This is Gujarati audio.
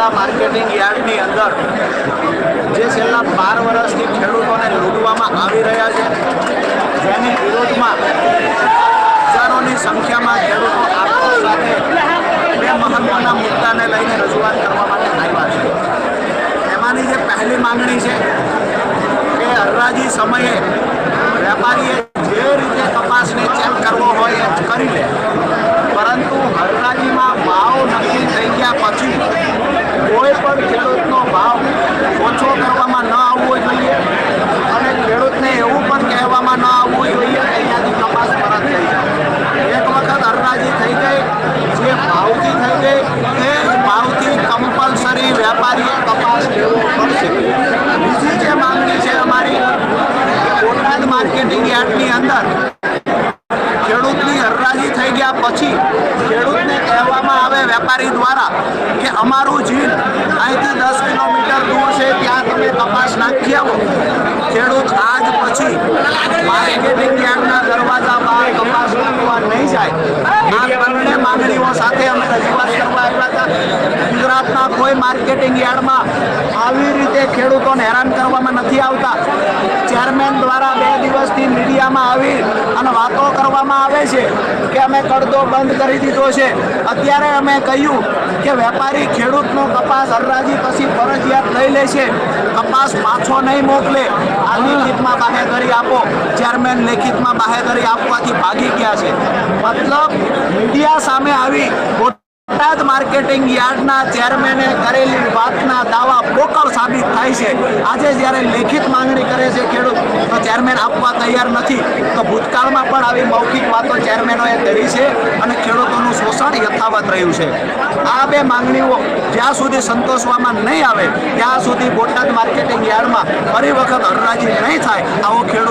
બોટાદ માર્કેટિંગ યાર્ડની અંદર જે છેલ્લા 12 વર્ષથી ખેડૂતોને લૂંટવામાં આવી રહ્યા છે, જેની વિરોધમાં હજારોની સંખ્યામાં ખેડૂતો આક્રોશ સાથે બે મહત્વના મુદ્દાને લઈને રજૂઆત કરવા માટે આવ્યા છે. એમાંની જે પહેલી માંગણી છે કે હરાજી સમયે વેપારીએ જે રીતે કપાસને ચેક કરવો હોય એ કરી લે, પરંતુ હરાજીમાં ભાવ નક્કી થઈ ગયા પછી કોઈ પણ ખેડૂતનો ભાવ ઓછો કરવામાં ન આવવો જોઈએ અને ખેડૂતને એવું પણ કહેવામાં ન આવવું જોઈએ કે અહીંયાથી કપાસ પરત થઈ જાય. એક વખત હરાજી થઈ ગઈ, જે ભાવથી થઈ ગઈ એ જ ભાવથી કમ્પલસરી વેપારીએ કપાસ લેવો પડશે. બીજી જે માંગણી છે અમારી, બોટાદ માર્કેટિંગ યાર્ડની અંદર ખેડૂતની હરાજી થઈ ગયા પછી ખેડૂતને કહેવામાં આવે વેપારી દ્વારા કે અમારું જીન અહીંથી 10 કિલોમીટર દૂર છે, ત્યાં તમે કપાસ નાખી આવો. ખેડૂત આજ પછી માર્કેટિંગ યાર્ડના દરવાજા બહાર કપાસ નાખવા નહીં જાય. આ બંને માંગણીઓ સાથે અમે રજૂઆત કરવા આવ્યા હતા. ગુજરાતના કોઈ માર્કેટિંગ યાર્ડમાં આવી રીતે ખેડૂતોને હેરાન કરવામાં નથી આવતા. ચેરમેન દ્વારા 2 દિવસથી મીડિયામાં આવી અને વાતો કરવામાં આવે છે કે અમે કડદો બંધ કરી દીધો છે. અત્યારે અમે કહ્યું કે વેપારી ખેડૂતનો કપાસ હરાજી પછી ફરજિયાત લઈ લે છે, કપાસ પાછો નહીં મોકલે. આ લેખિતમાં બાહેધરી આપો. ચેરમેન લેખિતમાં બાહેધરી આપવાથી ભાગી ગયા છે. મતલબ મીડિયા સામે આવી બોટાદ માર્કેટિંગ યાર્ડના ચેરમેને કરેલી વાતના દાવા પોકળ સાબિત થાય છે. આજે જ્યારે લેખિત માંગણી કરે છે ખેડૂત તો ચેરમેન આપવા તૈયાર નથી, તો ભૂતકાળમાં પણ આવી મૌખિક વાતો ચેરમેનોએ કરી છે અને ખેડૂતોનું શોષણ યથાવત રહ્યું છે. આ બે માંગણીઓ જ્યાં સુધી સંતોષવામાં નહીં આવે ત્યાં સુધી બોટાદ માર્કેટિંગ યાર્ડમાં ફરી વખત હરાજી નહીં થાય આવો ખેડૂત